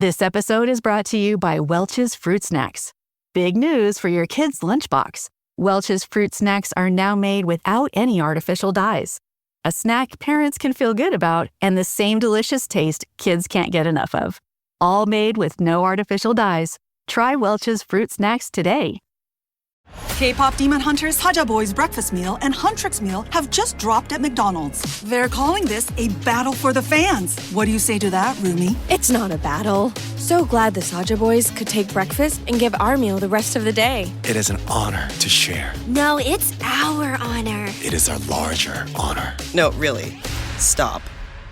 This episode is brought to you by Welch's Fruit Snacks. Big news for your kids' lunchbox. Welch's Fruit Snacks are now made without any artificial dyes. A snack parents can feel good about and the same delicious taste kids can't get enough of. All made with no artificial dyes. Try Welch's Fruit Snacks today. K-pop Demon Hunters Haja Boys breakfast meal and Huntrix meal have just dropped at McDonald's. They're calling this a battle for the fans. What do you say to that, Rumi? It's not a battle. So glad the Saja Boys could take breakfast and give our meal the rest of the day. It is an honor to share. No, it's our honor. It is our larger honor. No, really. Stop.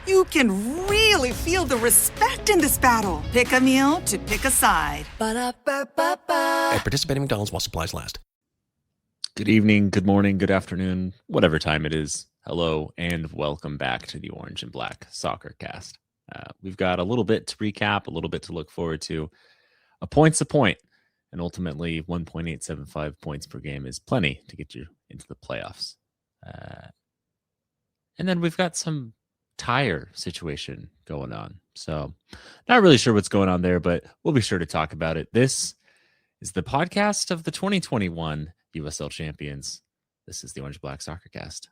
You can really feel the respect in this battle. Pick a meal to pick a side. Ba-da-ba-ba-ba. At participating McDonald's while supplies last. Good evening, good morning, good afternoon, whatever time it is. Hello, and welcome back to the Orange and Black Soccer Cast. We've got a little bit to recap, a little bit to look forward to. A point's a point, and ultimately 1.875 points per game is plenty to get you into the playoffs. And then we've got some tire situation going on. So not really sure what's going on there, but we'll be sure to talk about it. This is the podcast of the 2021 USL champions. This is the Orange Black Soccer Cast.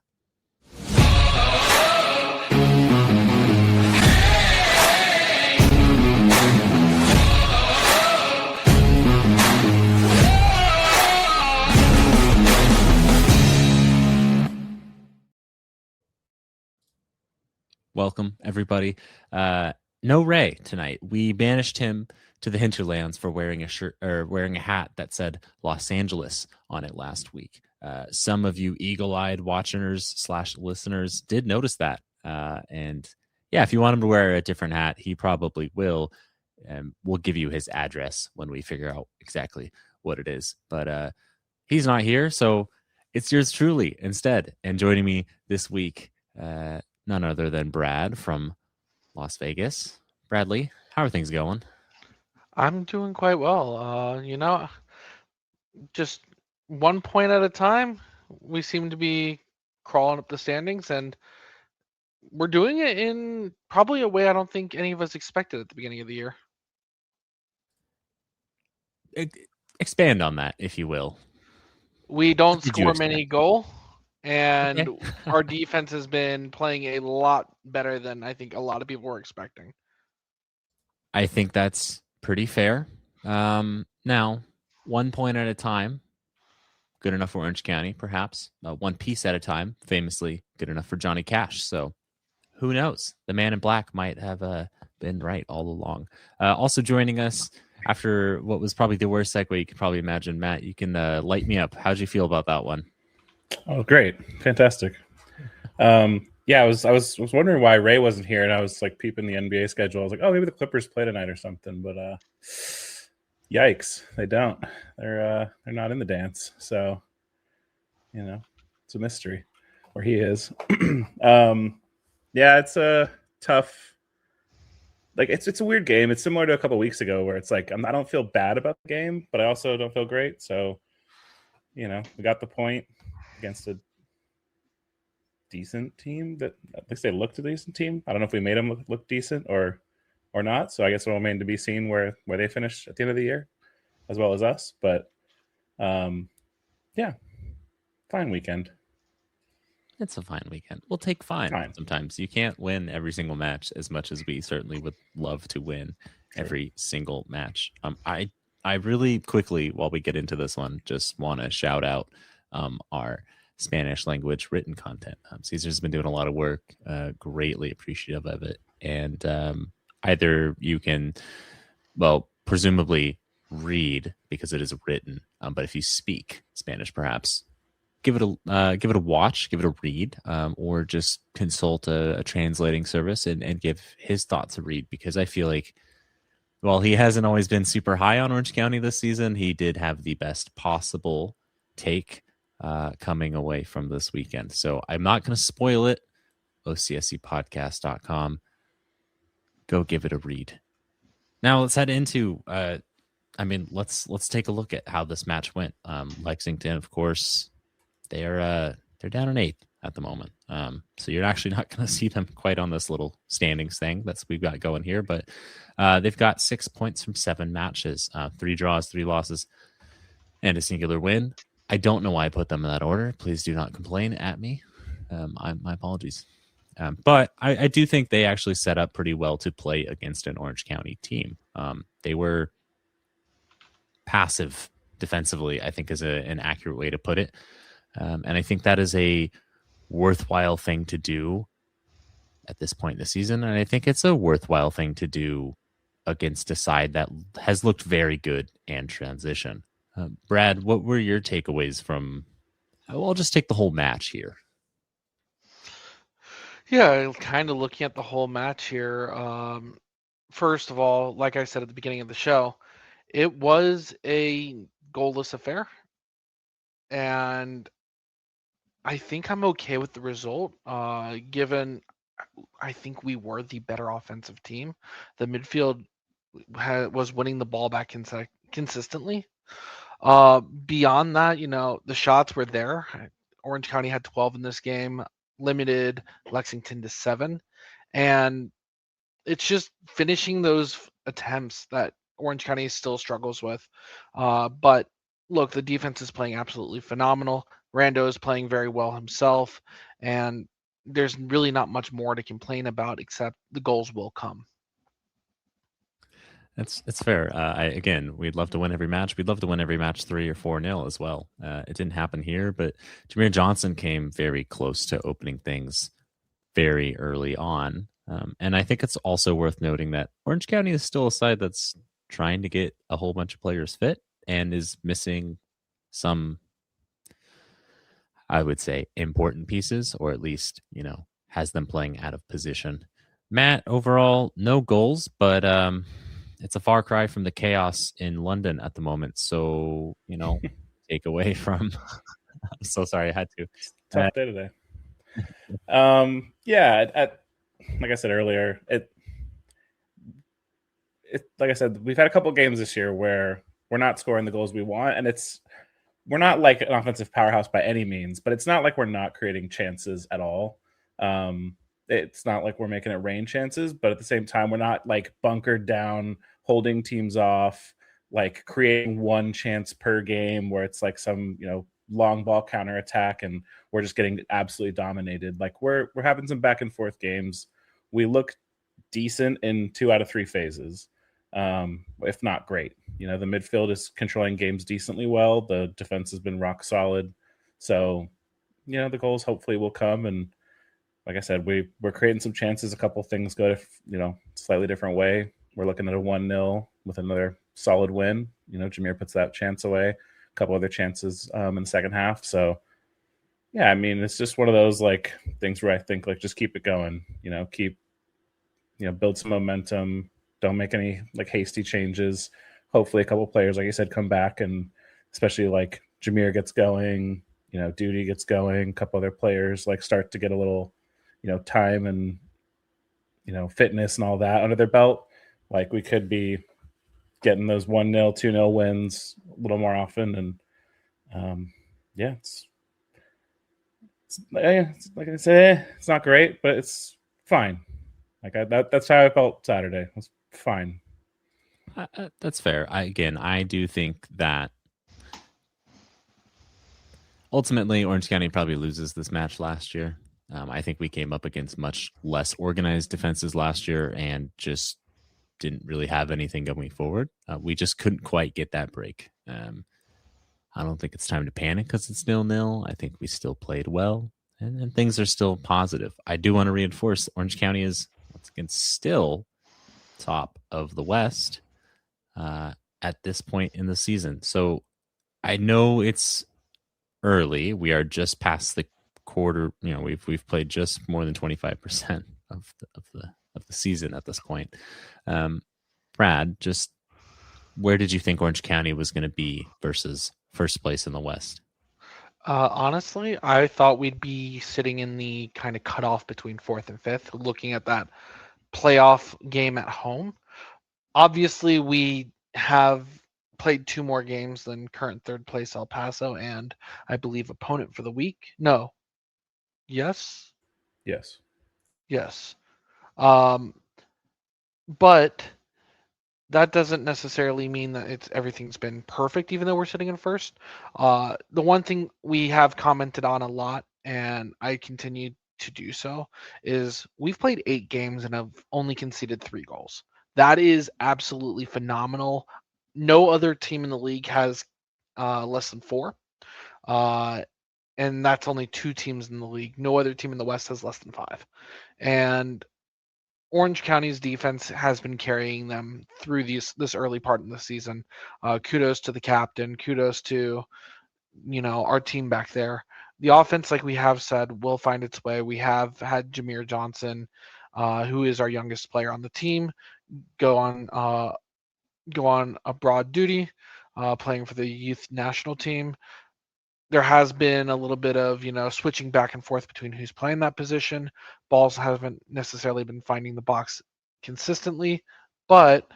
Welcome, everybody. No Ray tonight. We banished him to the hinterlands for wearing a shirt or wearing a hat that said Los Angeles on it last week. Some of you eagle-eyed watchers/listeners did notice that. And yeah, if you want him to wear a different hat, he probably will. We'll give you his address when we figure out exactly what it is. But he's not here, so it's yours truly instead. And joining me this week, none other than Brad from Las Vegas. Bradley, how are things going? I'm doing quite well. Just 1 point at a time. We seem to be crawling up the standings, and we're doing it in probably a way I don't think any of us expected at the beginning of the year. Expand on that, if you will. We don't score many goals, and our defense has been playing a lot better than I think a lot of people were expecting. I think that's pretty fair. Now, 1 point at a time, good enough for Orange County, perhaps. One piece at a time, famously good enough for Johnny Cash. So who knows? The man in black might have been right all along. Also joining us after what was probably the worst segue you could probably imagine, Matt, you can light me up. How'd you feel about that one? Oh, great. Fantastic. Yeah, I was wondering why Ray wasn't here, and I was like peeping the NBA schedule. I was like, oh, maybe the Clippers play tonight or something, but yikes, they don't. They're not in the dance, so it's a mystery where he is. Yeah, it's a tough. Like it's a weird game. It's similar to a couple weeks ago where it's like I don't feel bad about the game, but I also don't feel great. So, we got the point against a decent team that at least they looked a decent team. I don't know if we made them look decent or not. So I guess it'll remain to be seen where they finish at the end of the year, as well as us. But yeah, fine weekend. It's a fine weekend. We'll take fine. Sometimes you can't win every single match as much as we certainly would love to win every single match. I really quickly, while we get into this one, just want to shout out our Spanish language written content. Caesar's been doing a lot of work, greatly appreciative of it. And either you can, presumably read because it is written, but if you speak Spanish, perhaps give it a watch, give it a read, or just consult a translating service and give his thoughts a read, because I feel like while he hasn't always been super high on Orange County this season, he did have the best possible take coming away from this weekend. So I'm not going to spoil it. OCSCpodcast.com. Go give it a read. Now let's head into let's take a look at how this match went. Lexington, of course, they're down an eighth. at the moment. So you're actually not going to see them quite on this little standings thing we've got going here. But they've got 6 points from 7 matches, 3 draws, 3 losses, and a singular win. I don't know why I put them in that order. Please do not complain at me. My apologies. But I do think they actually set up pretty well to play against an Orange County team. They were passive defensively, I think is an accurate way to put it. And I think that is a worthwhile thing to do at this point in the season. And I think it's a worthwhile thing to do against a side that has looked very good and transition. Brad, what were your takeaways from, I'll just take the whole match here. Yeah, kind of looking at the whole match here. First of all, like I said at the beginning of the show, it was a goalless affair. And I think I'm okay with the result, given I think we were the better offensive team. The midfield was winning the ball back consistently. Beyond that, the shots were there. Orange County had 12 in this game, limited Lexington to 7. And it's just finishing those attempts that Orange County still struggles with. But look, the defense is playing absolutely phenomenal. Rando is playing very well himself, and there's really not much more to complain about except the goals will come. It's fair. Again, we'd love to win every match. We'd love to win every match 3 or 4-0 as well. It didn't happen here, but Jameer Johnson came very close to opening things very early on. And I think it's also worth noting that Orange County is still a side that's trying to get a whole bunch of players fit and is missing some, I would say, important pieces, or at least, has them playing out of position. Matt, overall, no goals, but it's a far cry from the chaos in London at the moment. So, take away from, I'm so sorry I had to. Tough day today. Like I said earlier, like I said, we've had a couple games this year where we're not scoring the goals we want, and we're not like an offensive powerhouse by any means, but it's not like we're not creating chances at all. It's not like we're making it rain chances, but at the same time, we're not like bunkered down, holding teams off, like creating one chance per game where it's like some, long ball counterattack and we're just getting absolutely dominated. Like we're having some back and forth games. We look decent in 2 out of 3 phases, if not great. The midfield is controlling games decently well. The defense has been rock solid. So, the goals hopefully will come. And like I said, we're creating some chances. A couple things go to, slightly different way. We're looking at a 1-0 with another solid win. Jameer puts that chance away. A couple other chances in the second half. So, yeah, I mean, it's just one of those like things where I think like just keep it going. Keep, build some momentum. Don't make any like hasty changes. Hopefully, a couple players, like you said, come back, and especially like Jameer gets going. Duty gets going. A couple other players like start to get a little, time and fitness and all that under their belt. Like we could be getting those 1-0, 2-0 wins a little more often. And it's like I said, it's not great, but it's fine. Like that's how I felt Saturday. It was fine. That's fair. I do think that ultimately Orange County probably loses this match last year. I think we came up against much less organized defenses last year and just didn't really have anything going forward. We just couldn't quite get that break. I don't think it's time to panic because it's 0-0. I think we still played well, and things are still positive. I do want to reinforce Orange County is, once again, still top of the West at this point in the season. So I know it's early. We are just past the quarter. We've played just more than 25% of the season at this point. Brad, just where did you think Orange County was going to be versus first place in the West? Honestly, I thought we'd be sitting in the kind of cutoff between 4th and 5th, looking at that playoff game at home. Obviously, we have played 2 more games than current 3rd place El Paso and I believe opponent for the week. No, Yes. Yes. Yes. But that doesn't necessarily mean that everything's been perfect, even though we're sitting in first. The one thing we have commented on a lot, and I continue to do so, is we've played 8 games and have only conceded 3 goals. That is absolutely phenomenal. No other team in the league has less than 4. And that's only 2 teams in the league. No other team in the West has less than 5. And Orange County's defense has been carrying them through this early part in the season. Kudos to the captain. Kudos to our team back there. The offense, like we have said, will find its way. We have had Jameer Johnson, who is our youngest player on the team, go on abroad duty, playing for the youth national team. There has been a little bit of switching back and forth between who's playing that position. Balls haven't necessarily been finding the box consistently, but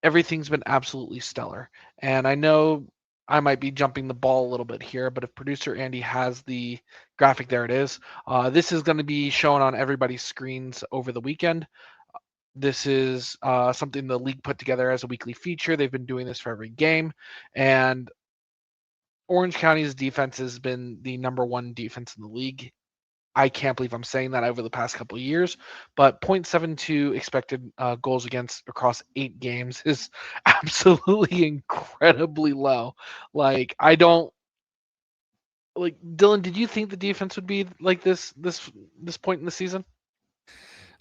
everything's been absolutely stellar. And I know I might be jumping the ball a little bit here, but if producer Andy has the graphic, there it is. This is going to be shown on everybody's screens over the weekend. This is something the league put together as a weekly feature. They've been doing this for every game, and Orange County's defense has been the number 1 defense in the league. I can't believe I'm saying that over the past couple of years, but 0.72 expected goals against across 8 games is absolutely incredibly low. Dylan, did you think the defense would be like this point in the season?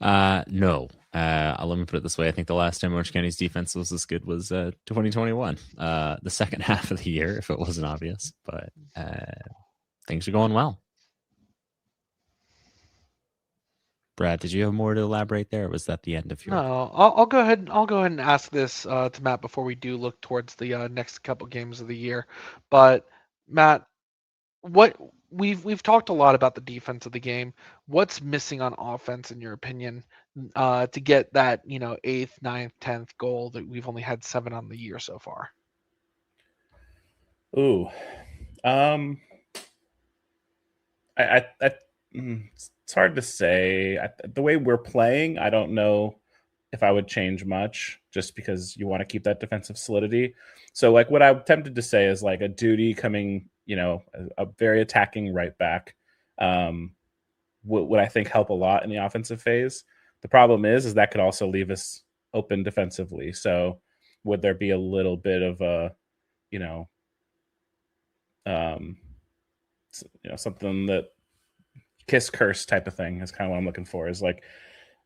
No. Let me put it this way. I think the last time Orange County's defense was this good was 2021, the second half of the year, if it wasn't obvious. But things are going well. Brad, did you have more to elaborate there, or was that the end of your? No, I'll go ahead. I'll go ahead and ask this to Matt before we do look towards the next couple games of the year. But Matt, what we've talked a lot about the defense of the game. What's missing on offense, in your opinion, to get that 8th, 9th, 10th goal that we've only had 7 on the year so far? Ooh, it's hard to say. The way we're playing, I don't know if I would change much, just because you want to keep that defensive solidity. So, what I'm tempted to say is a Duty coming, a very attacking right back, would I think help a lot in the offensive phase. The problem is that could also leave us open defensively. So, would there be a little bit of a, something that kiss curse type of thing is kind of what I'm looking for. Is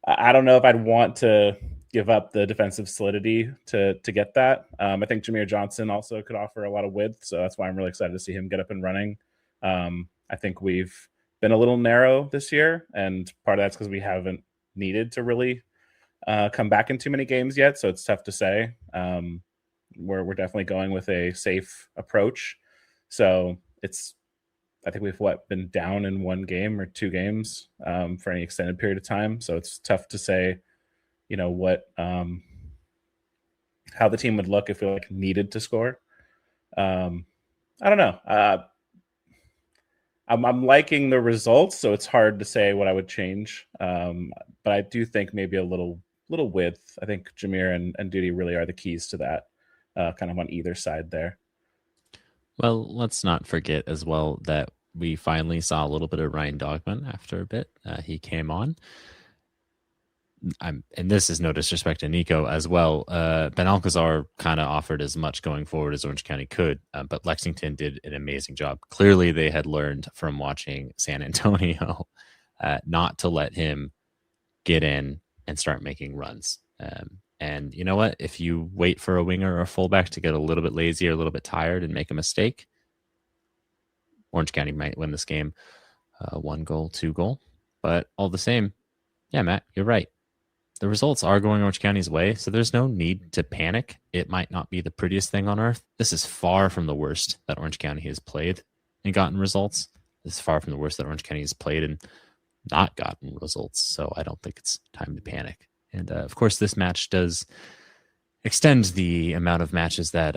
I don't know if I'd want to give up the defensive solidity to get that. I think Jameer Johnson also could offer a lot of width, so that's why I'm really excited to see him get up and running. I think we've been a little narrow this year, and part of that's because we haven't needed to really come back in too many games yet, so it's tough to say. We're definitely going with a safe approach. So I think we've been down in 1 game or 2 games for any extended period of time. So it's tough to say, what how the team would look if we needed to score. I don't know. I'm liking the results, so it's hard to say what I would change. But I do think maybe a little width. I think Jameer and Duty really are the keys to that, kind of on either side there. Well, let's not forget as well that we finally saw a little bit of Ryan Dogman after a bit. He came on. And this is no disrespect to Nico as well. Ben Alcazar kind of offered as much going forward as Orange County could, but Lexington did an amazing job. Clearly, they had learned from watching San Antonio not to let him get in and start making runs. And you know what? If you wait for a winger or a fullback to get a little bit lazy or a little bit tired and make a mistake, Orange County might win this game 1 goal, 2 goal. But all the same, yeah, Matt, you're right. The results are going Orange County's way, so there's no need to panic. It might not be the prettiest thing on earth. This is far from the worst that Orange County has played and gotten results. This is far from the worst that Orange County has played and not gotten results. So I don't think it's time to panic. And of course, this match does extend the amount of matches that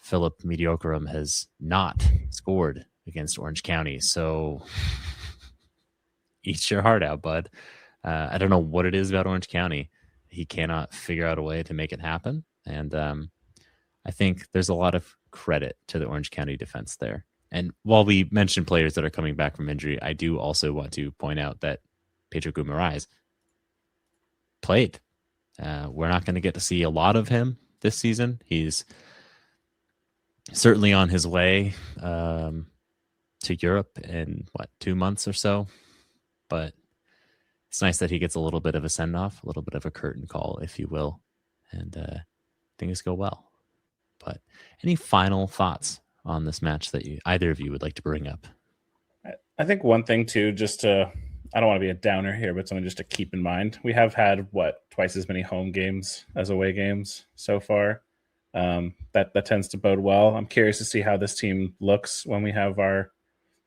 Philip Mediocrium has not scored against Orange County. So eat your heart out, bud. I don't know what it is about Orange County. He cannot figure out a way to make it happen. And I think there's a lot of credit to the Orange County defense there. And while we mentioned players that are coming back from injury, I do also want to point out that Pedro Guimaraes played. We're not going to get to see a lot of him this season. He's certainly on his way to Europe in 2 months or so. But it's nice that he gets a little bit of a send-off, a little bit of a curtain call, if you will, and things go well. But any final thoughts on this match that either of you would like to bring up? I think one thing too, I don't want to be a downer here, but something just to keep in mind. We have had twice as many home games as away games so far. That tends to bode well. I'm curious to see how this team looks when we have our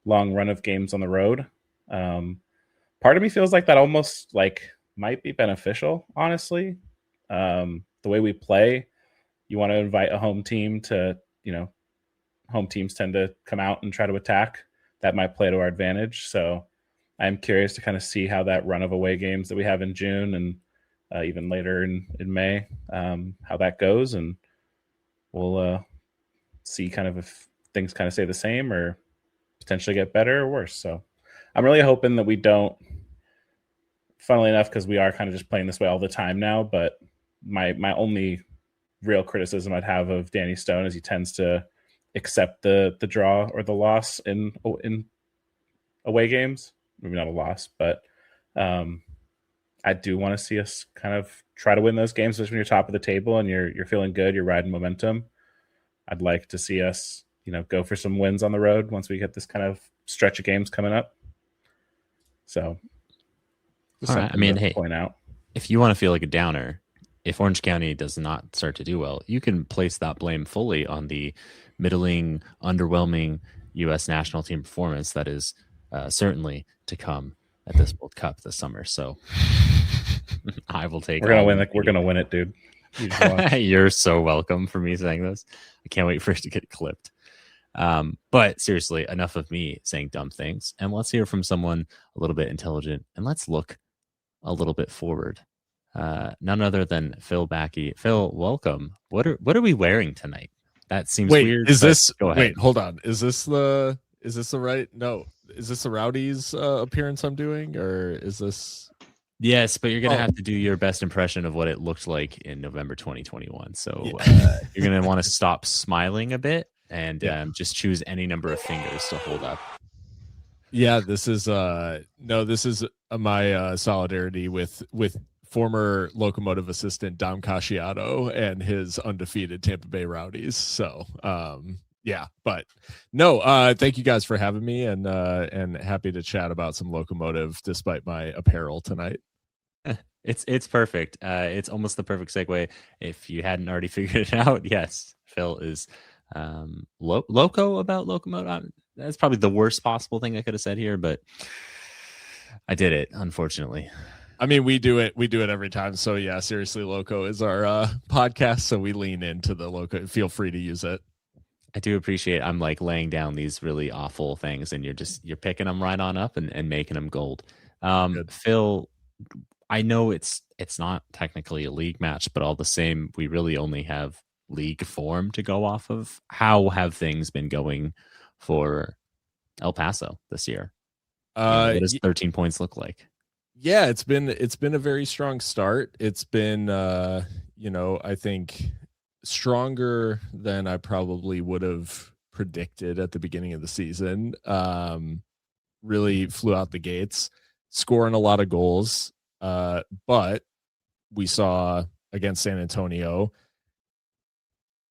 long run of games on the road. Part of me feels like that almost might be beneficial, honestly. The way we play, you want to invite a home team to, home teams tend to come out and try to attack. That might play to our advantage. So I'm curious to kind of see how that run of away games that we have in June and even later in May, how that goes. And we'll see kind of if things kind of stay the same or potentially get better or worse. So I'm really hoping that we don't, funnily enough, because we are kind of just playing this way all the time now, but my only real criticism I'd have of Danny Stone is he tends to accept the draw or the loss in away games. Maybe not a loss, but I do want to see us kind of try to win those games, especially when you're top of the table and you're feeling good, you're riding momentum. I'd like to see us, go for some wins on the road once we get this kind of stretch of games coming up. So, all right. I mean, hey, point out, if you want to feel like a downer, if Orange County does not start to do well, you can place that blame fully on the middling, underwhelming U.S. national team performance that is certainly to come at this World Cup this summer. So I will take. We're gonna win. We're gonna win it, dude. You're so welcome for me saying this. I can't wait for it to get clipped. But seriously, enough of me saying dumb things, and let's hear from someone a little bit intelligent, and let's look a little bit forward. None other than Phil Baki. Phil, welcome. What are we wearing tonight? That seems weird. Is this? Go ahead. Wait, hold on. Is this the right? No. Is this the Rowdy's appearance I'm doing, or is this? Yes, but you're gonna have to do your best impression of what it looked like in November 2021. So you're gonna want to stop smiling a bit and just choose any number of fingers to hold up. Yeah, this is this is my solidarity with former Locomotive assistant Dom Casciato and his undefeated Tampa Bay Rowdies. So yeah, but no, thank you guys for having me, and happy to chat about some Locomotive despite my apparel tonight. It's perfect. It's almost the perfect segue. If you hadn't already figured it out, yes, Phil is loco about Locomotive. That's probably the worst possible thing I could have said here, but I did it, unfortunately. I mean, we do it every time. So yeah, Seriously Loco is our podcast, so we lean into the Loco. Feel free to use it. I do appreciate I'm like laying down these really awful things, and you're picking them right on up and making them gold. Phil, I know it's not technically a league match, but all the same, we really only have league form to go off of. How have things been going for El Paso this year? What does 13 points look like? Yeah, it's been a very strong start. It's been I think stronger than I probably would have predicted at the beginning of the season. Really flew out the gates, scoring a lot of goals. But we saw against San Antonio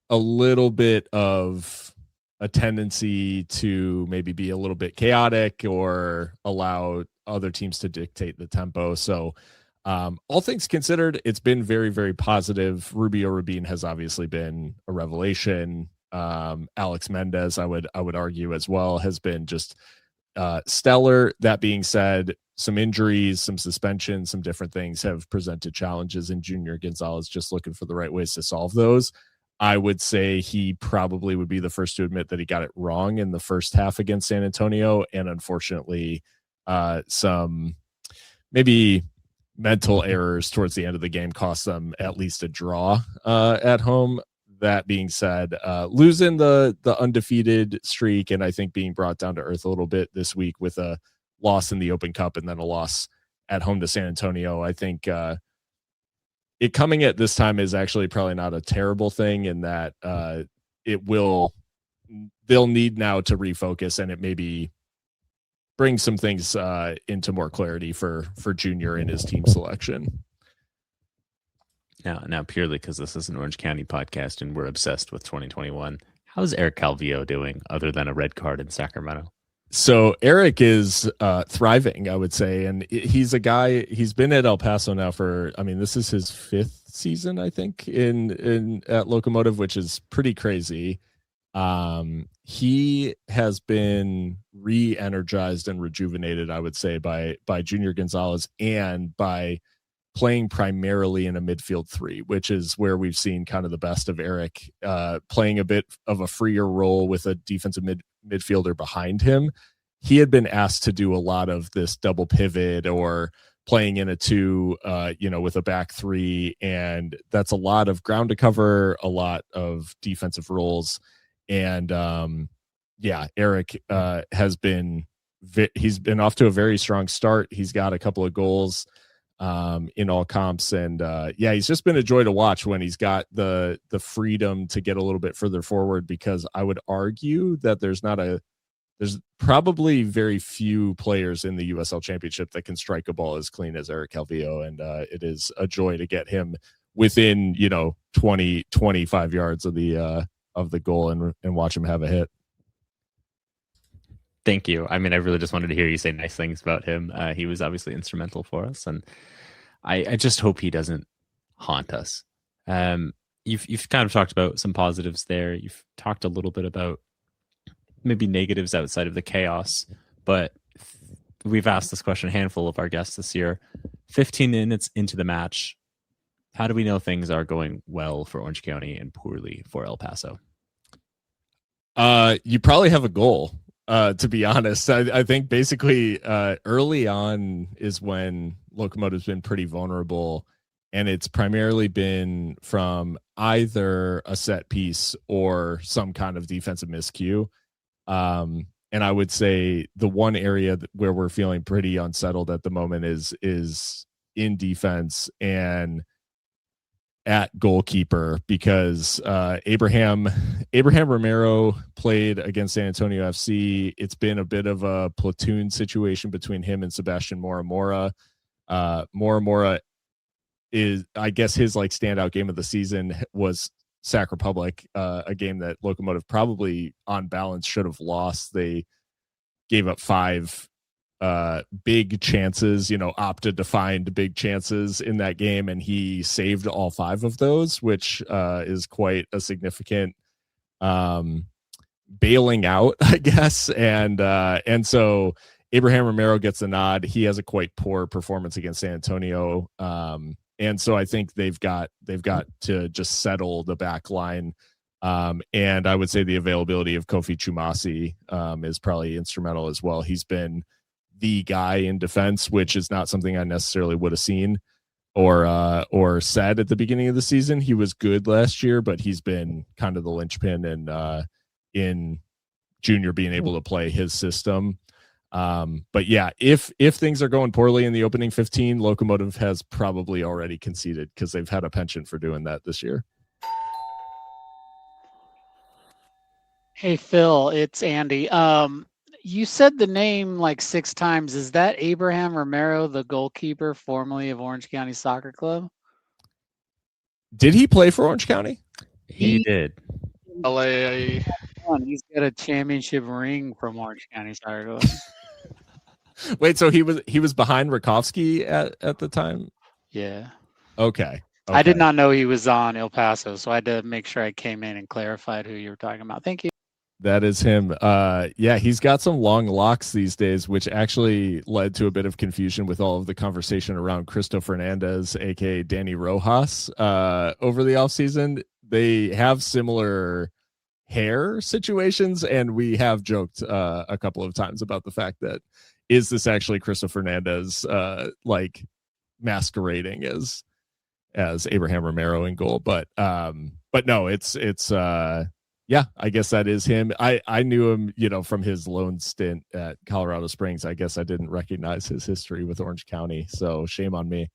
a little bit of a tendency to maybe be a little bit chaotic or allow other teams to dictate the tempo. So all things considered, it's been very, very positive. Rubio Rubin has obviously been a revelation. Alex Mendez, I would argue as well, has been just stellar. That being said, some injuries, some suspensions, some different things have presented challenges, and Junior Gonzalez just looking for the right ways to solve those. I would say he probably would be the first to admit that he got it wrong in the first half against San Antonio. And unfortunately, some maybe mental errors towards the end of the game cost them at least a draw at home. That being said, losing the undefeated streak and I think being brought down to earth a little bit this week with a loss in the Open Cup and then a loss at home to San Antonio, I think it coming at this time is actually probably not a terrible thing in that they'll need now to refocus and it maybe bring some things into more clarity for Junior and his team selection. Now purely because this is an Orange County podcast and we're obsessed with 2021. How's Eric Calvillo doing other than a red card in Sacramento? So Eric is thriving, I would say. And he's a guy, he's been at El Paso now for, this is his 5th season, I think, in at Locomotive, which is pretty crazy. He has been re-energized and rejuvenated, I would say, by Junior Gonzalez and by playing primarily in a midfield 3, which is where we've seen kind of the best of Eric, playing a bit of a freer role with a defensive midfielder behind him. He had been asked to do a lot of this double pivot or playing in a 2, with a back 3. And that's a lot of ground to cover, a lot of defensive roles. And Eric he's been off to a very strong start. He's got a couple of goals in all comps. And he's just been a joy to watch when he's got the freedom to get a little bit further forward, because I would argue that there's probably very few players in the USL Championship that can strike a ball as clean as Eric Calvillo. And it is a joy to get him within, 20, 25 yards of the goal and watch him have a hit. Thank you. I really just wanted to hear you say nice things about him. He was obviously instrumental for us, and I just hope he doesn't haunt us. You've kind of talked about some positives there. You've talked a little bit about maybe negatives outside of the chaos, but we've asked this question a handful of our guests this year. 15 minutes into the match, how do we know things are going well for Orange County and poorly for El Paso? You probably have a goal. To be honest, I think basically early on is when Locomotive's been pretty vulnerable, and it's primarily been from either a set piece or some kind of defensive miscue. And I would say the one area where we're feeling pretty unsettled at the moment is in defense and at goalkeeper, because Abraham Romero played against San Antonio FC. It's been a bit of a platoon situation between him and Sebastian Moramora. Moramora is, I guess, his standout game of the season was Sac Republic, a game that Locomotive probably on balance should have lost. They gave up 5 big chances, opted to find big chances in that game, and he saved all 5 of those, which is quite a significant bailing out, I guess. And so Abraham Romero gets the nod. He has a quite poor performance against San Antonio, and so I think they've got to just settle the back line. And I would say the availability of Kofi Chumasi is probably instrumental as well. He's been the guy in defense, which is not something I necessarily would have seen or said at the beginning of the season. He was good last year, but he's been kind of the linchpin and in Junior being able to play his system. But yeah, if things are going poorly in the opening 15, Locomotive has probably already conceded, because they've had a penchant for doing that this year. Hey Phil, it's Andy. You said the name 6 times. Is that Abraham Romero, the goalkeeper formerly of Orange County Soccer Club? Did he play for Orange County? He did. LA. He's got a championship ring from Orange County Soccer Club. Wait, so he was behind Rakowski at the time? Yeah. Okay. I did not know he was on El Paso, so I had to make sure I came in and clarified who you were talking about. Thank you. That is him. He's got some long locks these days, which actually led to a bit of confusion with all of the conversation around Cristo Fernandez, aka Danny Rojas, over the offseason. they have similar hair situations, and we have joked a couple of times about the fact that is this actually Christopher Fernandez like masquerading as Abraham Romero in goal, but no, it's yeah, I guess that is him. I knew him, from his lone stint at Colorado Springs. I guess I didn't recognize his history with Orange County, so shame on me.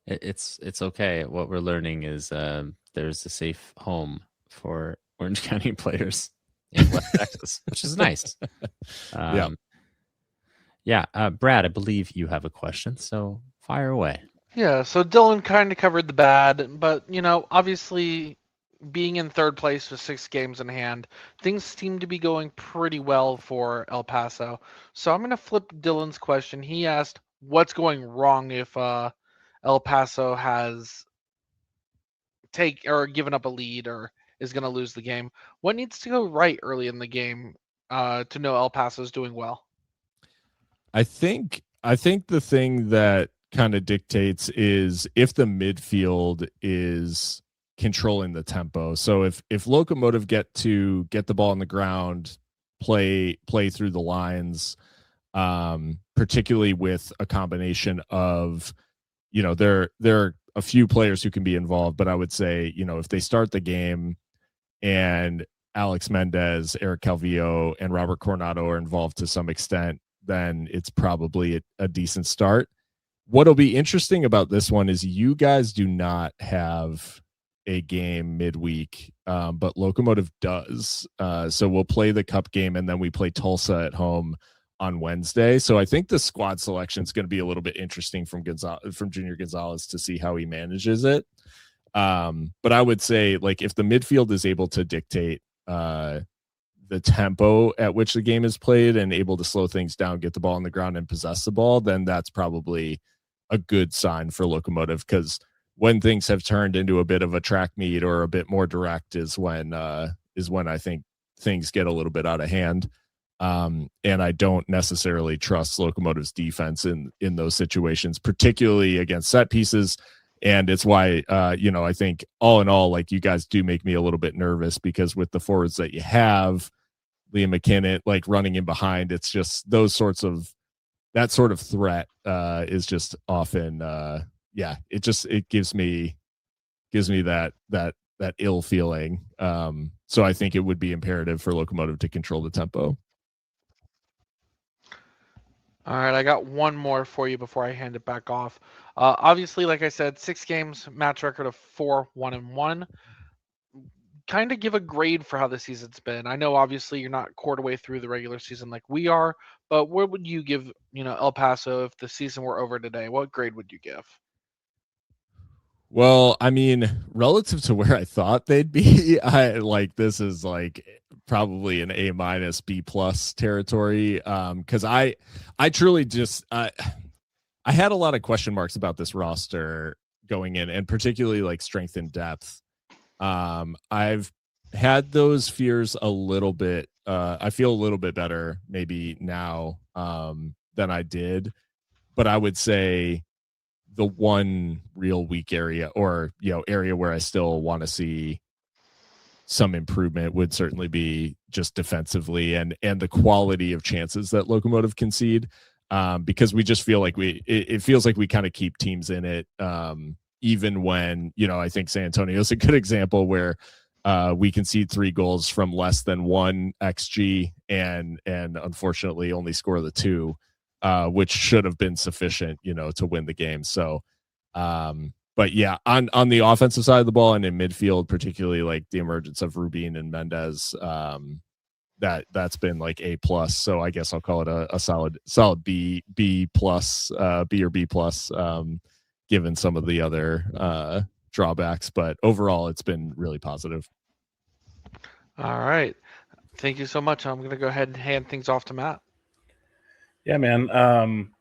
It's okay. What we're learning is there's a safe home for Orange County players in West Texas, which is nice. Yeah. Brad, I believe you have a question, so fire away. Yeah, so Dylan kind of covered the bad, but, obviously being in third place with 6 games in hand, things seem to be going pretty well for El Paso. So I'm going to flip Dylan's question. He asked, what's going wrong if El Paso has given up a lead or is going to lose the game? What needs to go right early in the game to know El Paso is doing well? I think the thing that kind of dictates is if the midfield is controlling the tempo. So if Locomotive get the ball on the ground, play through the lines, particularly with a combination of, there are a few players who can be involved, but I would say, if they start the game and Alex Mendez, Eric Calvillo, and Robert Coronado are involved to some extent, then it's probably a decent start. What'll be interesting about this one is you guys do not have a game midweek, but Locomotive does. So we'll play the Cup game, and then we play Tulsa at home on Wednesday. So I think the squad selection is going to be a little bit interesting from Junior Gonzalez to see how he manages it. But I would say, like, if the midfield is able to dictate the tempo at which the game is played and able to slow things down, get the ball on the ground and possess the ball, then that's probably a good sign for Locomotive, because when things have turned into a bit of a track meet or a bit more direct is when I think things get a little bit out of hand. And I don't necessarily trust Locomotive's defense in those situations, particularly against set pieces. And it's why, I think all in all, like, you guys do make me a little bit nervous, because with the forwards that you have, Liam McKinnon, like, running in behind, it's just that sort of threat is just often, it gives me that ill feeling. So I think it would be imperative for Locomotive to control the tempo. All right, I got one more for you before I hand it back off. Obviously, like I said, 6 games, match record of 4-1-1. Kind of give a grade for how the season's been. I know obviously you're not quarter way through the regular season like we are, but what would you give, El Paso if the season were over today? What grade would you give? Well, I mean, relative to where I thought they'd be, this is like probably an A- B+ territory. Because I truly just I had a lot of question marks about this roster going in, and particularly like strength and depth. I've had those fears a little bit. I feel a little bit better maybe now than I did, but I would say the one real weak area, or area where I still want to see some improvement, would certainly be just defensively and the quality of chances that Locomotive concede, because we just feel like it feels like we kind of keep teams in it, even when I think San Antonio is a good example where we concede 3 goals from less than 1 xG and unfortunately only score the 2. Which should have been sufficient, to win the game. So, but yeah, on the offensive side of the ball and in midfield, particularly like the emergence of Rubin and Mendez, that's been like A+. So I guess I'll call it a solid B+, B or B+, given some of the other drawbacks. But overall, it's been really positive. All right. Thank you so much. I'm going to go ahead and hand things off to Matt. Yeah, man. I'm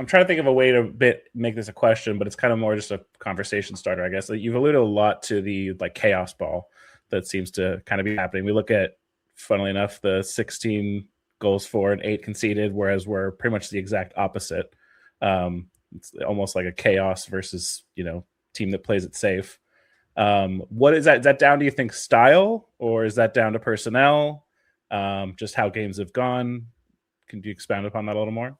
trying to think of a way to make this a question, but it's kind of more just a conversation starter, I guess. You've alluded a lot to the chaos ball that seems to kind of be happening. We look at, funnily enough, the 16 goals for and 8 conceded, whereas we're pretty much the exact opposite. It's almost like a chaos versus team that plays it safe. What is that? Is that down, do you think, style, or is that down to personnel? Just how games have gone? Can you expound upon that a little more?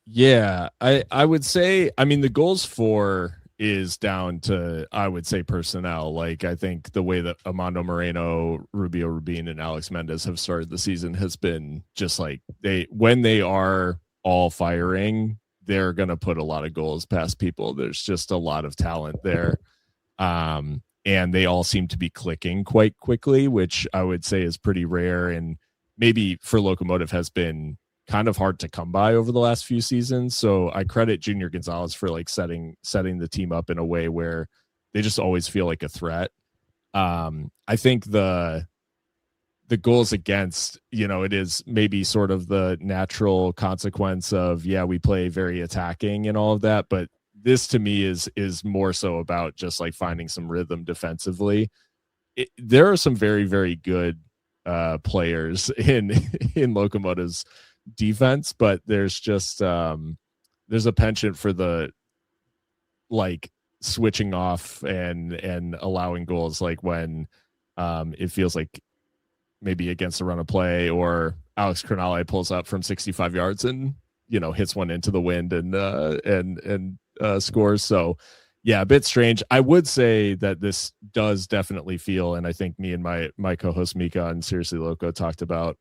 Yeah, I would say, I mean, the goals for is down to, I would say, personnel. Like, I think the way that Armando Moreno, Rubio Rubin, and Alex Mendez have started the season has been just like, when they are all firing, they're going to put a lot of goals past people. There's just a lot of talent there. And they all seem to be clicking quite quickly, which I would say is pretty rare, and maybe for Locomotive has been kind of hard to come by over the last few seasons. So I credit Junior Gonzalez for like setting the team up in a way where they just always feel like a threat. I think the goals against, it is maybe sort of the natural consequence of, we play very attacking and all of that, but this to me is more so about just like finding some rhythm defensively. There are some very, very good players in Locomotive's defense, but there's just there's a penchant for the like switching off and allowing goals, like when it feels like maybe against a run of play, or Alex Cronale pulls up from 65 yards and hits one into the wind and scores. So a bit strange. I would say that this does definitely feel, and I think me and my co-host Mika on Seriously Loco talked about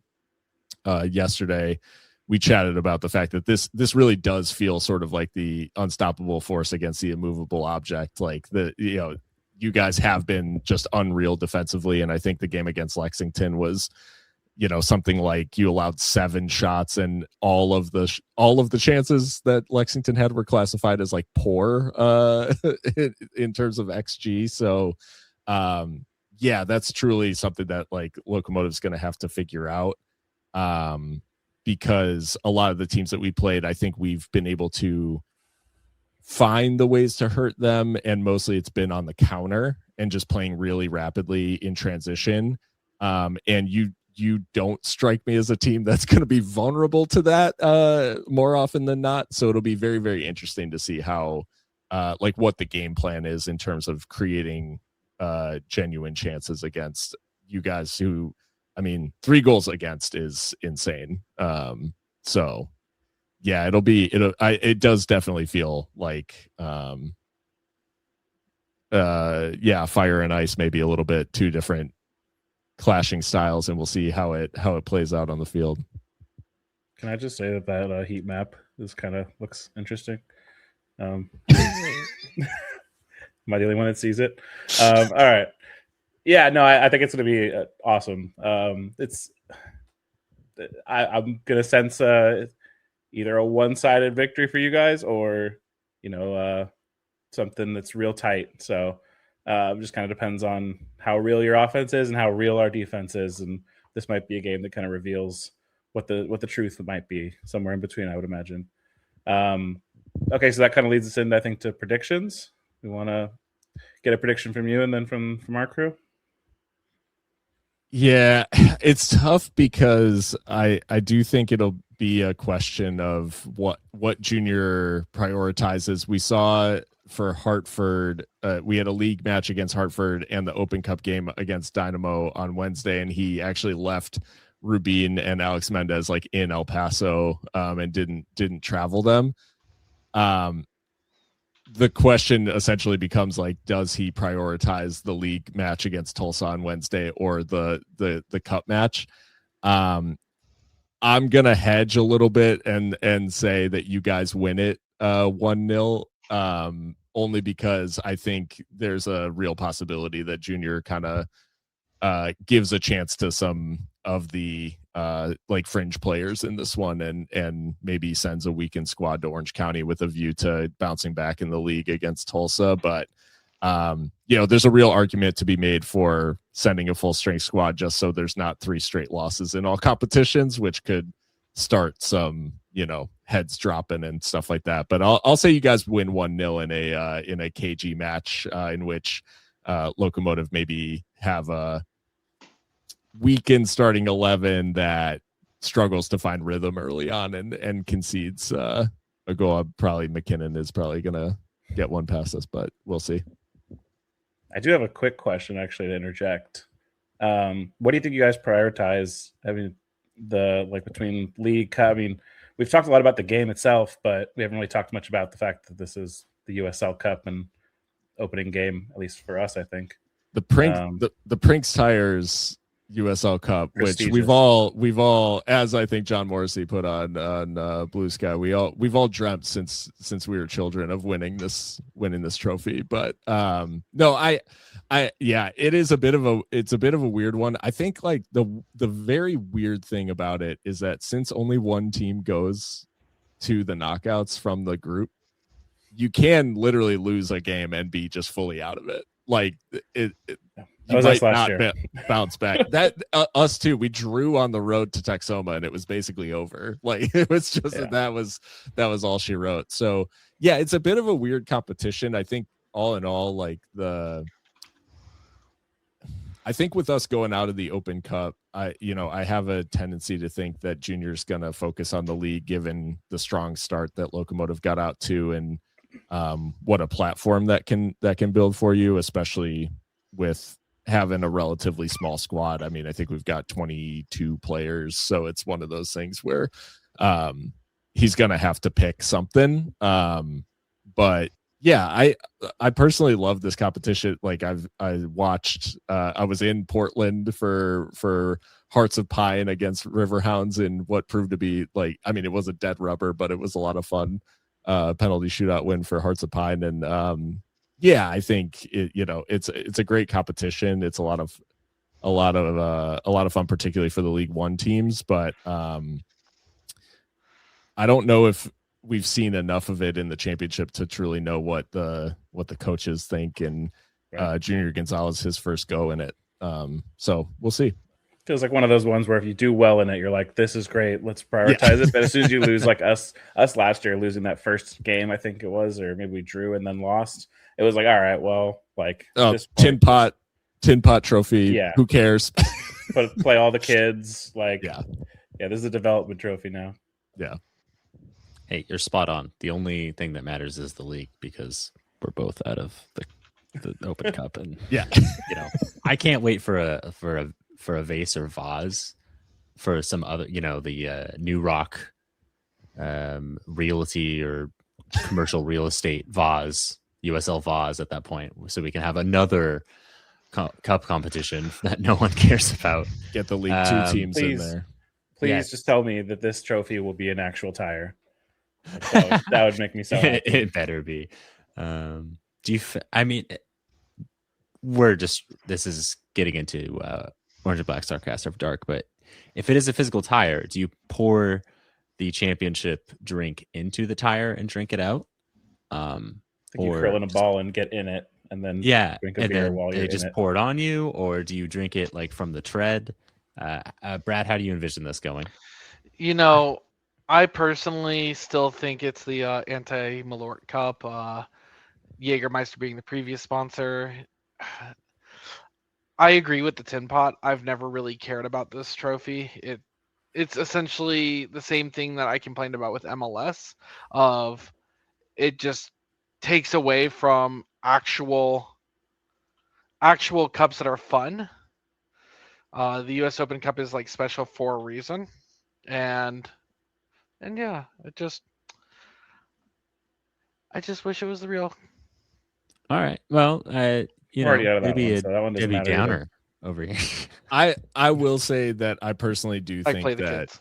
yesterday, we chatted about the fact that this really does feel sort of like the unstoppable force against the immovable object. Like you guys have been just unreal defensively, and I think the game against Lexington was something like you allowed 7 shots, and all of the chances that Lexington had were classified as like poor in terms of XG. So that's truly something that like Locomotive's going to have to figure out, because a lot of the teams that we played, I think we've been able to find the ways to hurt them, and mostly it's been on the counter and just playing really rapidly in transition. And you don't strike me as a team that's going to be vulnerable to that more often than not. So it'll be very, very interesting to see how like what the game plan is in terms of creating genuine chances against you guys, who, I mean, 3 goals against is insane. So yeah, it does definitely feel like fire and ice, maybe a little bit two different clashing styles, and we'll see how it plays out on the field. Can I just say that heat map looks interesting? Am I the only one that sees it? All right. Yeah, no, I think it's going to be awesome. I'm going to sense either a one-sided victory for you guys, or something that's real tight. So just kind of depends on how real your offense is and how real our defense is, and this might be a game that kind of reveals what the truth might be, somewhere in between, I would imagine. Okay, so that kind of leads us in, I think, to predictions. We want to get a prediction from you and then from our crew. Yeah, it's tough because I do think it'll be a question of what Junior prioritizes. We saw for Hartford, we had a league match against Hartford and the Open Cup game against Dynamo on Wednesday, and he actually left Rubin and Alex Mendez like in El Paso and didn't travel them. The question essentially becomes like, does he prioritize the league match against Tulsa on Wednesday or the cup match? I'm gonna hedge a little bit and say that you guys win it 1-0, only because I think there's a real possibility that Junior kind of gives a chance to some of the like fringe players in this one, and maybe sends a weakened squad to Orange County with a view to bouncing back in the league against Tulsa. But there's a real argument to be made for sending a full strength squad just so there's not 3 straight losses in all competitions, which could start some heads dropping and stuff like that. But I'll say you guys win 1-0 in a KG match in which Locomotive maybe have a weakened starting 11 that struggles to find rhythm early on and concedes a goal. Probably McKinnon is probably gonna get one past us, but we'll see. I do have a quick question actually to interject. What do you think you guys prioritize? I mean, between league cup. I mean, we've talked a lot about the game itself, but we haven't really talked much about the fact that this is the USL Cup and opening game, at least for us, I think. The Prinx Tires USL Cup, which we've all, as I think John Morrissey put on Blue Sky, we've all dreamt since we were children of winning this trophy. But no, it is a bit of a weird one. I think like the very weird thing about it is that since only one team goes to the knockouts from the group, you can literally lose a game and be just fully out of it. Like you might not bounce back. That us too. We drew on the road to Texoma, and it was basically over. Like it was just that was all she wrote. So yeah, it's a bit of a weird competition. I think all in all, I think with us going out of the Open Cup, I have a tendency to think that Junior's going to focus on the league, given the strong start that Locomotive got out to, and what a platform that can build for you, especially with having a relatively small squad. I mean, I think we've got 22 players, so it's one of those things where he's going to have to pick something. But yeah, I personally love this competition. Like I watched, I was in Portland for Hearts of Pine against Riverhounds in what proved to be it was a dead rubber, but it was a lot of fun. Penalty shootout win for Hearts of Pine, and I think it's a great competition. It's a lot of fun, particularly for the League One teams. But I don't know if we've seen enough of it in the championship to truly know what the coaches think. And Junior Gonzalez, his first go in it, so we'll see. Feels like one of those ones where if you do well in it, you're like, this is great, let's prioritize it. But as soon as you lose, like us last year, losing that first game, I think it was, or maybe we drew and then lost. It was like, all right, well, tin pot trophy. Yeah, who cares? Play all the kids. This is a development trophy now. Yeah. Hey, you're spot on. The only thing that matters is the league, because we're both out of the Open Cup, and I can't wait for a vase or vase for some other, the New Rock realty or commercial real estate vase, USL vase at that point, so we can have another cup competition that no one cares about. Get the League Two teams in there. Please just tell me that this trophy will be an actual tire. That would make me so happy. It better be. This is getting into Orange and Black Sarcast After Dark, but if it is a physical tire, do you pour the championship drink into the tire and drink it out? You curl in a ball and get in it, and then drink a beer while you're in it. Just pour it on you, or do you drink it like from the tread? Brad, how do you envision this going? I personally still think it's the anti-Malort Cup. Jägermeister being the previous sponsor. I agree with the tin pot. I've never really cared about this trophy. It's essentially the same thing that I complained about with MLS. Of it just takes away from actual cups that are fun. The U.S. Open Cup is special for a reason, and yeah, I just wish it was the real. All right. Well, already out of that maybe one, so that one doesn't Debbie matter Downer over here. I will say that I personally do think that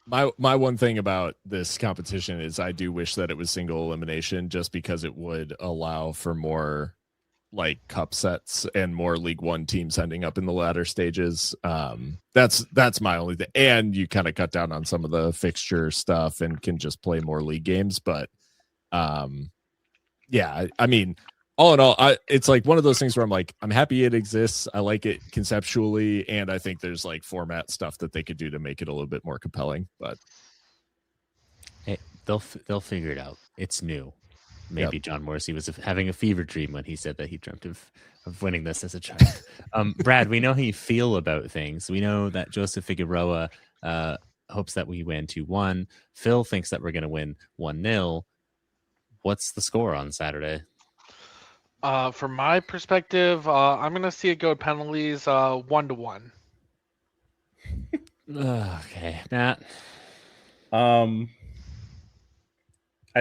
my one thing about this competition is I do wish that it was single elimination, just because it would allow for more cup sets and more League One teams ending up in the latter stages. That's my only thing. And you kind of cut down on some of the fixture stuff and can just play more league games. But I mean, all in all, it's one of those things where I'm happy it exists. I like it conceptually, and I think there's format stuff that they could do to make it a little bit more compelling. But hey, they'll figure it out. It's new. Maybe John Morrissey was having a fever dream when he said that he dreamt of winning this as a child. Brad, we know how you feel about things. We know that Joseph Figueroa hopes that we win 2-1. Phil thinks that we're going to win 1-0. What's the score on Saturday? From my perspective, I'm going to see it go to penalties 1-1. Okay, Matt. I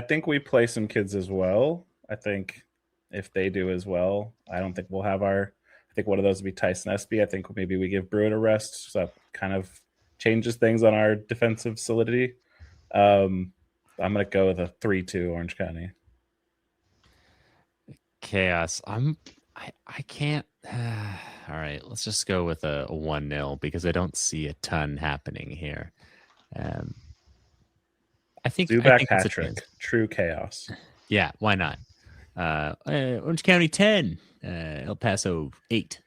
think we play some kids as well. I think if they do as well, I don't think we'll have our. I think one of those would be Tyson Espy. I think maybe we give Bruin a rest, so that kind of changes things on our defensive solidity. I'm gonna go with a 3-2 Orange County. Chaos. I can't. All right, let's just go with a 1-0 because I don't see a ton happening here. I think Zubac Patrick, true chaos. Yeah, why not? Orange County 10, El Paso 8.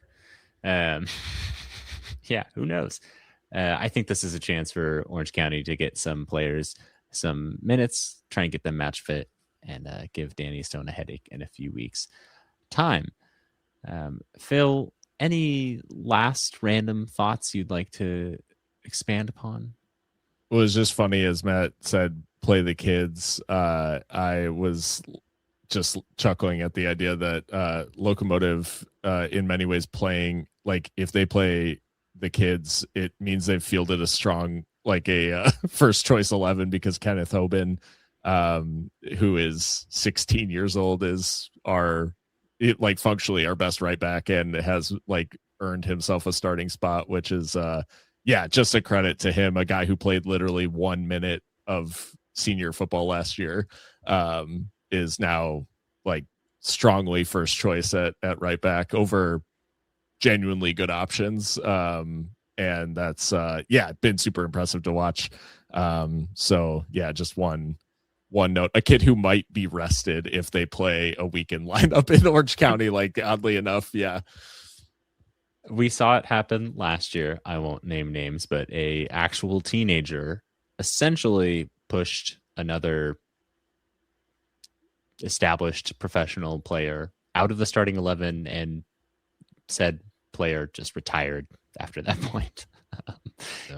Yeah, who knows? I think this is a chance for Orange County to get some players some minutes, try and get them match fit, and give Danny Stone a headache in a few weeks' time. Phil, any last random thoughts you'd like to expand upon? It was just funny, as Matt said, play the kids. I was just chuckling at the idea that Locomotive, in many ways, playing, like, if they play the kids, it means they've fielded a strong, like, a first choice 11, because Kenneth Hoban, who is 16 years old, is functionally our best right back and has, like, earned himself a starting spot, which is just a credit to him, a guy who played literally 1 minute of senior football last year, is now, like, strongly first choice at right back over genuinely good options. And that's been super impressive to watch. Just one note, a kid who might be rested if they play a weekend lineup in Orange County, like, oddly enough. Yeah. We saw it happen last year. I won't name names, but a actual teenager essentially pushed another established professional player out of the starting 11, and said player just retired after that point.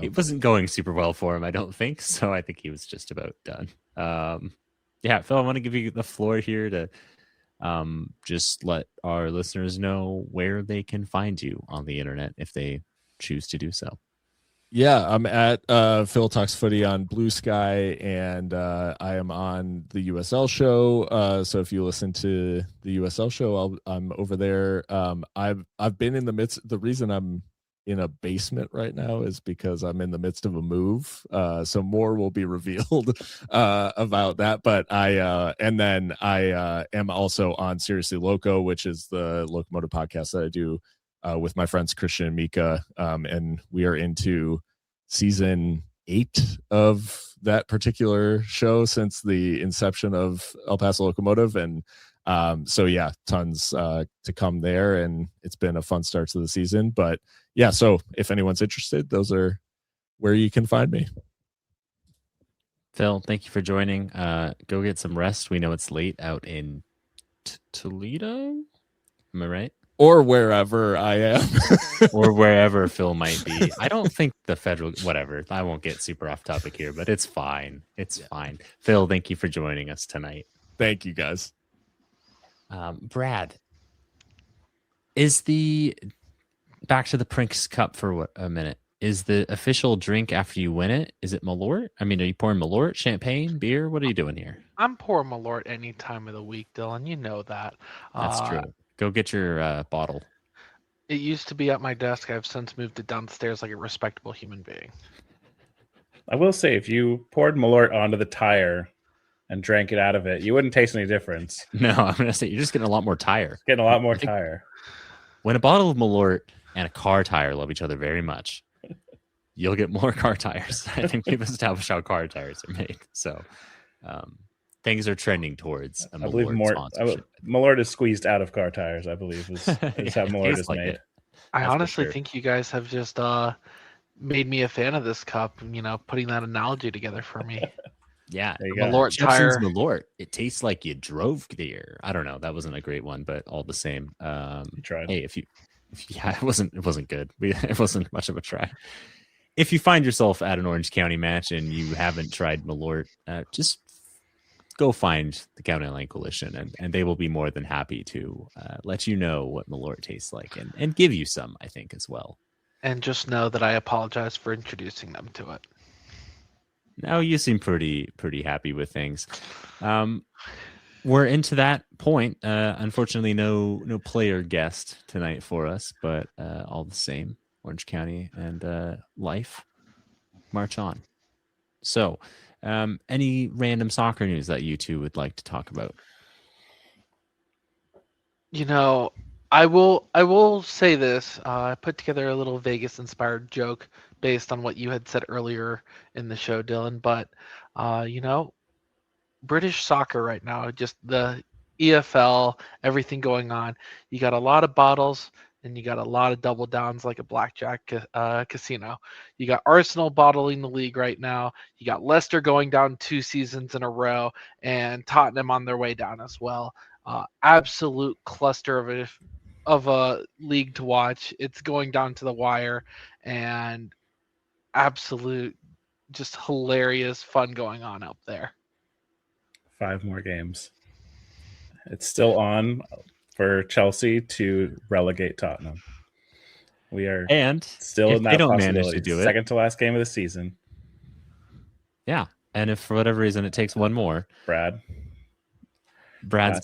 It wasn't going super well for him, I don't think. So I think he was just about done. Phil, I want to give you the floor here to just let our listeners know where they can find you on the internet if they choose to do so. Yeah, I'm at Phil Talks Footy on Blue Sky, and I am on the USL show. So if you listen to the USL show, I'm over there. I've been in the midst. The reason I'm in a basement right now is because I'm in the midst of a move. So more will be revealed about that. But I am also on Seriously Loco, which is the Locomotive podcast that I do with my friends Christian and Mika, and we are into season 8 of that particular show since the inception of El Paso Locomotive, and tons to come there, and it's been a fun start to the season. But so if anyone's interested, those are where you can find me. Phil, thank you for joining. Go get some rest. We know it's late out in Toledo. Am I right? Or wherever I am. Or wherever Phil might be. I don't think the federal, whatever. I won't get super off topic here, but it's fine. It's fine. Phil, thank you for joining us tonight. Thank you, guys. Brad, is back to the Prinx Cup for a minute. Is the official drink after you win it, is it Malort? I mean, are you pouring Malort, champagne, beer? What are you doing here? I'm pouring Malort any time of the week, Dylan. You know that. That's true. Go get your bottle. It used to be at my desk. I've since moved it downstairs like a respectable human being. I will say, if you poured Malort onto the tire and drank it out of it, you wouldn't taste any difference. No, I'm going to say you're just getting a lot more tire. Getting a lot more tire. When a bottle of Malort and a car tire love each other very much, you'll get more car tires. I think we've established how car tires are made. So things are trending towards a Malort sponsorship. Malort is squeezed out of car tires, I believe, is how Malort is made. I honestly think you guys have just made me a fan of this cup, putting that analogy together for me. Yeah, Malort tire. Malort. It tastes like you drove there. I don't know. That wasn't a great one, but all the same. You tried. Hey, it wasn't good. It wasn't much of a try. If you find yourself at an Orange County match and you haven't tried Malort, just go find the County Line Coalition, and they will be more than happy to let you know what Malort tastes like, and give you some, I think, as well. And just know that I apologize for introducing them to it. Now you seem pretty happy with things. We're into that point. Unfortunately, no player guest tonight for us, but all the same, Orange County and life march on. So, any random soccer news that you two would like to talk about? I will say this. I put together a little Vegas-inspired joke based on what you had said earlier in the show, Dylan. But, British soccer right now, just the EFL, everything going on. You got a lot of bottles and you got a lot of double downs like a blackjack casino. You got Arsenal bottling the league right now. You got Leicester going down 2 seasons in a row and Tottenham on their way down as well. Absolute cluster of a league to watch. It's going down to the wire and absolute just hilarious fun going on out there. 5 more games. It's still on for Chelsea to relegate Tottenham. We are still in that they don't possibility. manage to do it. Second to last game of the season. Yeah, and if for whatever reason it takes one more, Brad's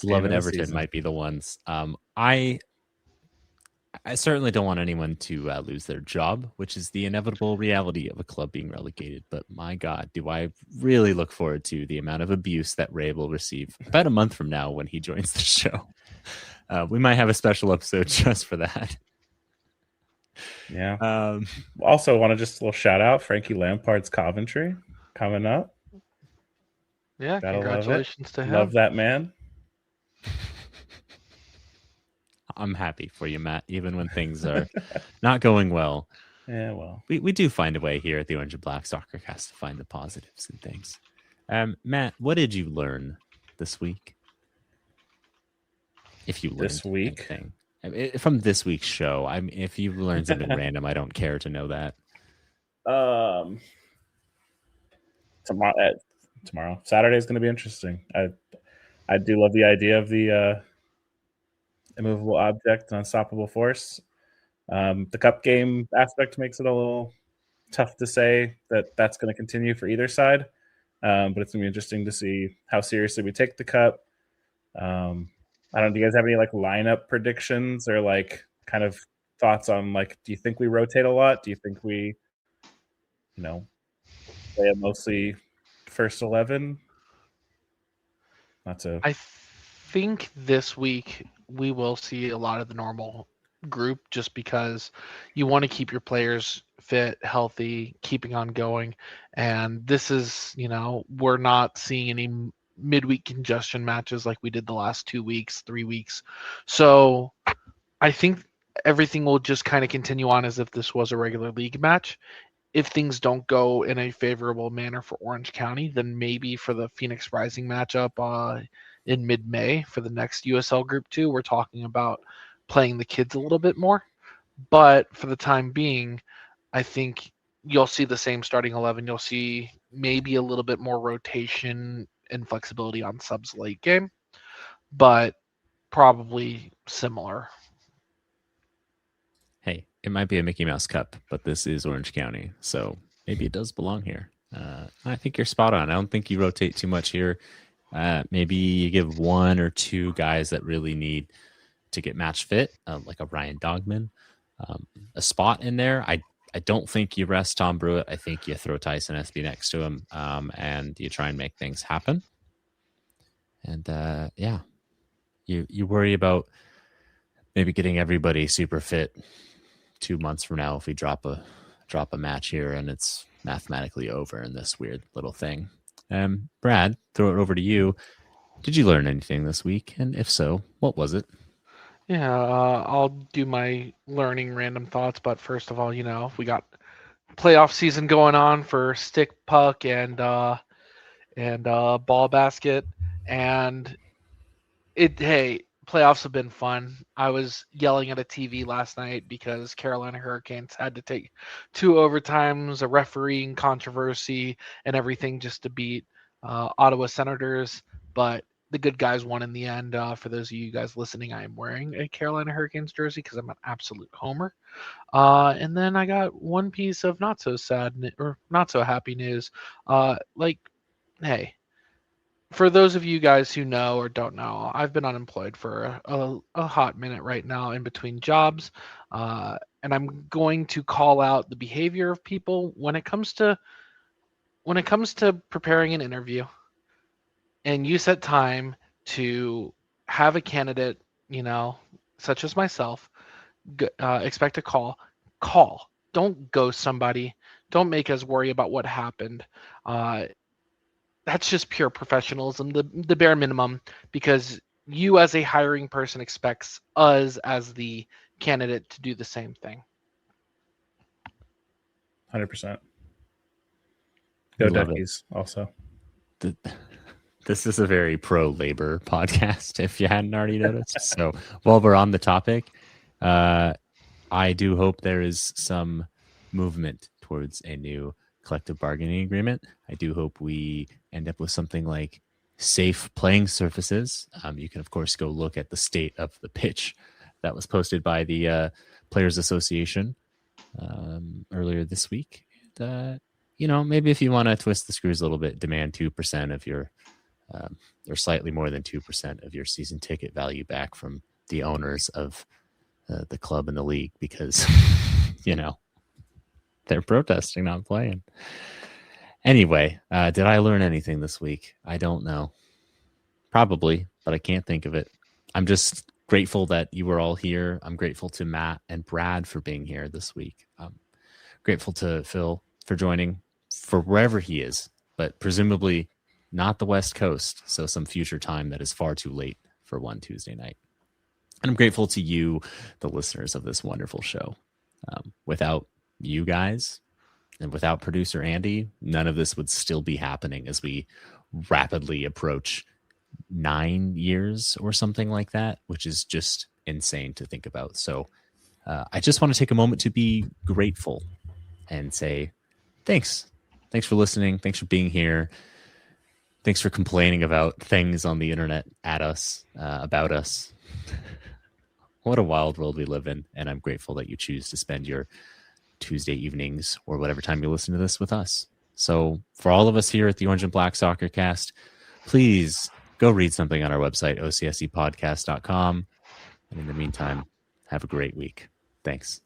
beloved Everton might be the ones. I certainly don't want anyone to lose their job, which is the inevitable reality of a club being relegated. But my God, do I really look forward to the amount of abuse that Ray will receive about a month from now when he joins the show. We might have a special episode just for that. Yeah. Also, want to just a little shout out Frankie Lampard's Coventry coming up. Yeah, congratulations to him. Love that man. I'm happy for you, Matt, even when things are not going well. Yeah, well. We do find a way here at the Orange and Black Soccer Cast to find the positives and things. Matt, what did you learn this week? If you learned this week anything. From this week's show, if you learned something random, I don't care to know that. Tomorrow, Saturday is going to be interesting. I do love the idea of the immovable object, unstoppable force. The cup game aspect makes it a little tough to say that that's going to continue for either side, but it's going to be interesting to see how seriously we take the cup. I don't know. Do you guys have any like lineup predictions or like kind of thoughts on like? Do you think we rotate a lot? Do you think we, play a mostly first 11? I think this week we will see a lot of the normal group just because you want to keep your players fit, healthy, keeping on going. And this is, we're not seeing any midweek congestion matches like we did the last 2 weeks, 3 weeks. So I think everything will just kind of continue on as if this was a regular league match. If things don't go in a favorable manner for Orange County, then maybe for the Phoenix Rising matchup in mid-May for the next USL Group 2, we're talking about playing the kids a little bit more. But for the time being, I think you'll see the same starting 11. You'll see maybe a little bit more rotation and flexibility on subs late game, but probably similar. Hey, it might be a Mickey Mouse Cup, but this is Orange County, so maybe it does belong here. I think you're spot on. I don't think you rotate too much here. Maybe you give 1 or 2 guys that really need to get match fit, like a Ryan Dogman, a spot in there. I don't think you rest Tom Brewitt. I think you throw Tyson SB next to him, and you try and make things happen. And you worry about maybe getting everybody super fit 2 months from now if we drop a match here and it's mathematically over in this weird little thing. Brad, throw it over to you. Did you learn anything this week? And if so, what was it? Yeah, I'll do my learning random thoughts. But first of all, we got playoff season going on for stick puck and ball basket. And playoffs have been fun. I was yelling at a TV last night because Carolina Hurricanes had to take 2 overtimes, a refereeing controversy, and everything just to beat Ottawa Senators. but the good guys won in the end. For those of you guys listening, I am wearing a Carolina Hurricanes jersey because I'm an absolute homer. And then I got one piece of not so sad or not so happy news. Hey, for those of you guys who know or don't know, I've been unemployed for a hot minute right now in between jobs. And I'm going to call out the behavior of people when it comes to preparing an interview. And you set time to have a candidate, such as myself, expect a call. Don't ghost somebody. Don't make us worry about what happened. That's just pure professionalism, the bare minimum, because you as a hiring person expects us as the candidate to do the same thing. 100%. Go Duckies also. This is a very pro-labor podcast, if you hadn't already noticed. So while we're on the topic, I do hope there is some movement towards a new collective bargaining agreement. I do hope we end up with something like safe playing surfaces. You can, of course, go look at the state of the pitch that was posted by the Players Association earlier this week. And, maybe if you want to twist the screws a little bit, demand 2% of your or slightly more than 2% of your season ticket value back from the owners of the club and the league, because they're protesting not playing. Anyway, did I learn anything this week? I don't know. Probably, but I can't think of it. I'm just grateful that you were all here. I'm grateful to Matt and Brad for being here this week. I'm grateful to Phil for joining for wherever he is, but presumably not the West Coast, so some future time that is far too late for one Tuesday night. And I'm grateful to you, the listeners of this wonderful show. Without you guys and without producer Andy, none of this would still be happening as we rapidly approach 9 years or something like that, which is just insane to think about. So I just want to take a moment to be grateful and say thanks. Thanks for listening. Thanks for being here. Thanks for complaining about things on the internet at us, about us. What a wild world we live in. And I'm grateful that you choose to spend your Tuesday evenings or whatever time you listen to this with us. So for all of us here at the Orange and Black Soccer Cast, please go read something on our website, ocsepodcast.com. And in the meantime, have a great week. Thanks.